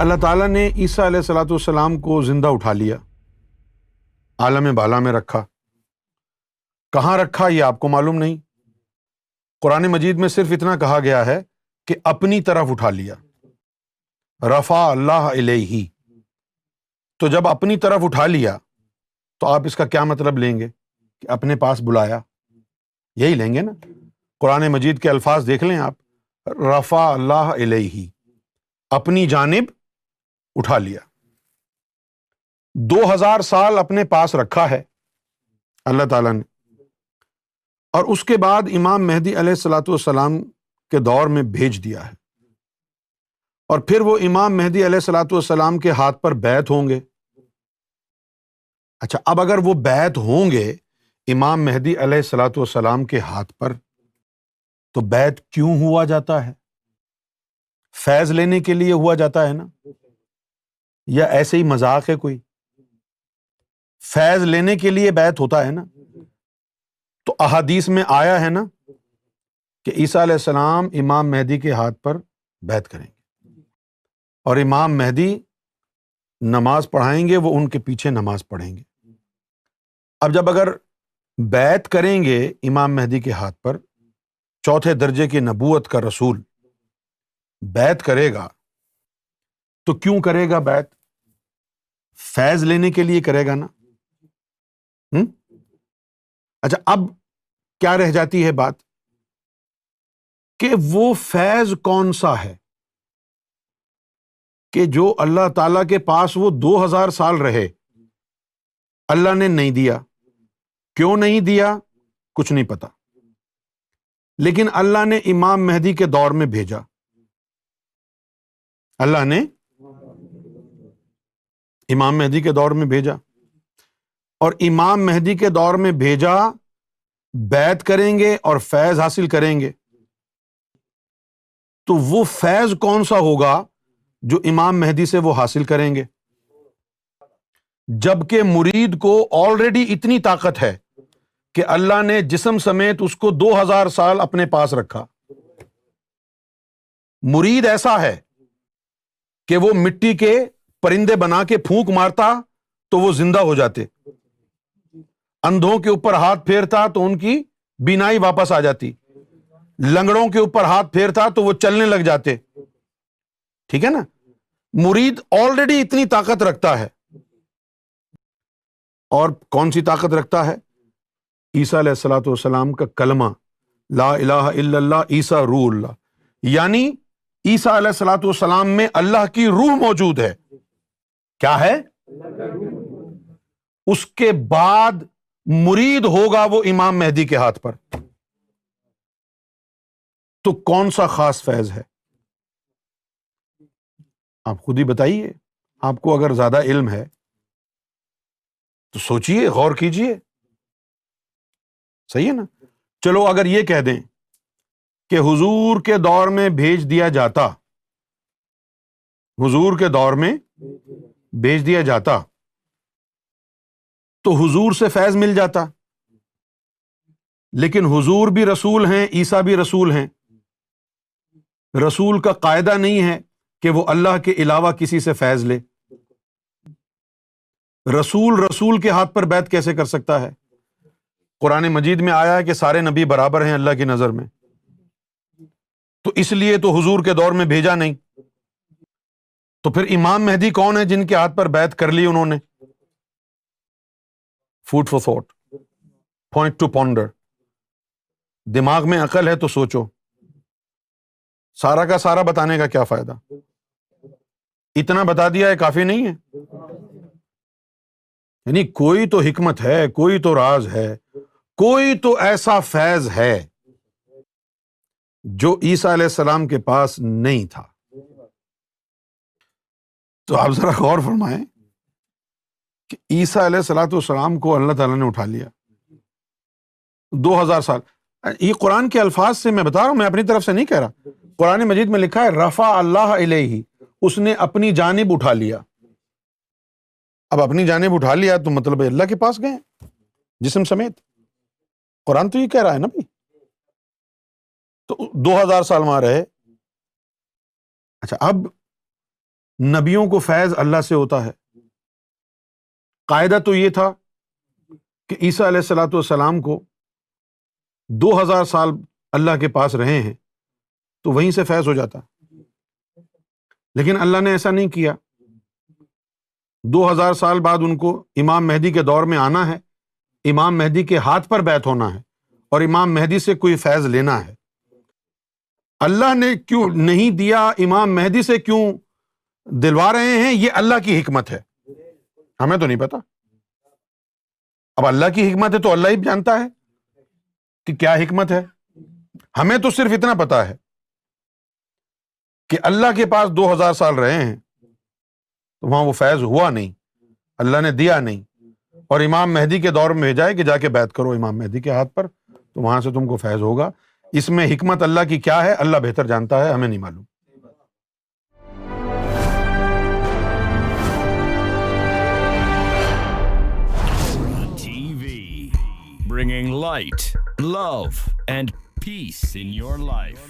اللہ تعالیٰ نے عیسیٰ علیہ الصلوۃ والسلام کو زندہ اٹھا لیا، عالم بالا میں رکھا۔ کہاں رکھا یہ آپ کو معلوم نہیں، قرآن مجید میں صرف اتنا کہا گیا ہے کہ اپنی طرف اٹھا لیا، رفع اللہ الیہ۔ تو جب اپنی طرف اٹھا لیا تو آپ اس کا کیا مطلب لیں گے کہ اپنے پاس بلایا؟ یہی لیں گے نا۔ قرآن مجید کے الفاظ دیکھ لیں آپ، رفع اللہ الیہ، اپنی جانب اٹھا لیا۔ 2000 سال اپنے پاس رکھا ہے اللہ تعالیٰ نے، اور اس کے بعد امام مہدی علیہ الصلوۃ والسلام کے دور میں بھیج دیا ہے، اور پھر وہ امام مہدی علیہ الصلوۃ والسلام کے ہاتھ پر بیعت ہوں گے۔ اچھا، اب اگر وہ بیعت ہوں گے امام مہدی علیہ الصلوۃ والسلام کے ہاتھ پر، تو بیعت کیوں ہوا جاتا ہے؟ فیض لینے کے لیے ہوا جاتا ہے نا، یا ایسے ہی مذاق ہے کوئی؟ فیض لینے کے لیے بیعت ہوتا ہے نا۔ تو احادیث میں آیا ہے نا کہ عیسیٰ علیہ السلام امام مہدی کے ہاتھ پر بیعت کریں گے، اور امام مہدی نماز پڑھائیں گے، وہ ان کے پیچھے نماز پڑھیں گے۔ اب جب اگر بیعت کریں گے امام مہدی کے ہاتھ پر، چوتھے درجے کی نبوت کا رسول بیعت کرے گا، تو کیوں کرے گا بیعت؟ فیض لینے کے لیے کرے گا نا۔ اچھا، اب کیا رہ جاتی ہے بات کہ وہ فیض کون سا ہے کہ جو اللہ تعالیٰ کے پاس وہ 2000 سال رہے، اللہ نے نہیں دیا۔ کیوں نہیں دیا کچھ نہیں پتا، لیکن اللہ نے امام مہدی کے دور میں بھیجا۔ اللہ نے امام مہدی کے دور میں بھیجا، اور امام مہدی کے دور میں بھیجا، بیعت کریں گے اور فیض حاصل کریں گے۔ تو وہ فیض کون سا ہوگا جو امام مہدی سے وہ حاصل کریں گے؟ جبکہ مرید کو آلریڈی اتنی طاقت ہے کہ اللہ نے جسم سمیت اس کو 2000 سال اپنے پاس رکھا۔ مرید ایسا ہے کہ وہ مٹی کے پرندے بنا کے پھونک مارتا تو وہ زندہ ہو جاتے، اندھوں کے اوپر ہاتھ پھیرتا تو ان کی بینائی واپس آ جاتی، لنگڑوں کے اوپر ہاتھ پھیرتا تو وہ چلنے لگ جاتے۔ ٹھیک ہے نا، مرید آلریڈی اتنی طاقت رکھتا ہے۔ اور کون سی طاقت رکھتا ہے؟ عیسیٰ علیہ الصلوۃ والسلام کا کلمہ، لا الہ الا اللہ عیسیٰ روح اللہ، یعنی عیسیٰ علیہ الصلوۃ والسلام میں اللہ کی روح موجود ہے۔ کیا ہے؟ اس کے بعد مرید ہوگا وہ امام مہدی کے ہاتھ پر۔ تو کون سا خاص فیض ہے؟ آپ خود ہی بتائیے، آپ کو اگر زیادہ علم ہے تو سوچئے، غور کیجئے۔ صحیح ہے نا؟ چلو اگر یہ کہہ دیں کہ حضور کے دور میں بھیج دیا جاتا، حضور کے دور میں بھیج دیا جاتا تو حضور سے فیض مل جاتا، لیکن حضور بھی رسول ہیں، عیسیٰ بھی رسول ہیں۔ رسول کا قاعدہ نہیں ہے کہ وہ اللہ کے علاوہ کسی سے فیض لے۔ رسول کے ہاتھ پر بیعت کیسے کر سکتا ہے؟ قرآن مجید میں آیا ہے کہ سارے نبی برابر ہیں اللہ کی نظر میں، تو اس لیے تو حضور کے دور میں بھیجا نہیں۔ تو پھر امام مہدی کون ہے جن کے ہاتھ پر بیعت کر لی انہوں نے؟ Food for thought, point to ponder. دماغ میں عقل ہے تو سوچو، سارا کا سارا بتانے کا کیا فائدہ؟ اتنا بتا دیا ہے کافی نہیں ہے؟ یعنی کوئی تو حکمت ہے، کوئی تو راز ہے، کوئی تو ایسا فیض ہے جو عیسیٰ علیہ السلام کے پاس نہیں تھا۔ تو آپ ذرا غور فرمائیں کہ عیسیٰ علیہ الصلوۃ والسلام کو اللہ تعالیٰ نے اٹھا لیا 2000 سال۔ یہ قرآن کے الفاظ سے میں بتا رہا ہوں، میں اپنی طرف سے نہیں کہہ رہا۔ قرآن مجید میں لکھا ہے رفع اللہ الیہ، اس نے اپنی جانب اٹھا لیا۔ اب اپنی جانب اٹھا لیا تو مطلب اللہ کے پاس گئے جسم سمیت۔ قرآن تو یہ کہہ رہا ہے نا بھائی۔ تو 2000 سال وہاں رہے۔ اچھا، اب نبیوں کو فیض اللہ سے ہوتا ہے. قاعدہ تو یہ تھا کہ عیسیٰ علیہ الصلوۃ والسلام کو 2000 سال اللہ کے پاس رہے ہیں تو وہیں سے فیض ہو جاتا. لیکن اللہ نے ایسا نہیں کیا. 2000 سال بعد ان کو امام مہدی کے دور میں آنا ہے, امام مہدی کے ہاتھ پر بیعت ہونا ہے اور امام مہدی سے کوئی فیض لینا ہے. اللہ نے کیوں نہیں دیا, امام مہدی سے کیوں دلوا رہے ہیں, یہ اللہ کی حکمت ہے, ہمیں تو نہیں پتا. اب اللہ کی حکمت ہے تو اللہ ہی جانتا ہے کہ کیا حکمت ہے. ہمیں تو صرف اتنا پتا ہے کہ اللہ کے پاس 2000 سال رہے ہیں تو وہاں وہ فیض ہوا نہیں, اللہ نے دیا نہیں, اور امام مہدی کے دور میں بھیجا ہے کہ جا کے بیعت کرو امام مہدی کے ہاتھ پر تو وہاں سے تم کو فیض ہوگا. اس میں حکمت اللہ کی کیا ہے اللہ بہتر جانتا ہے, ہمیں نہیں معلوم. TV, bringing light, love, and peace in your life.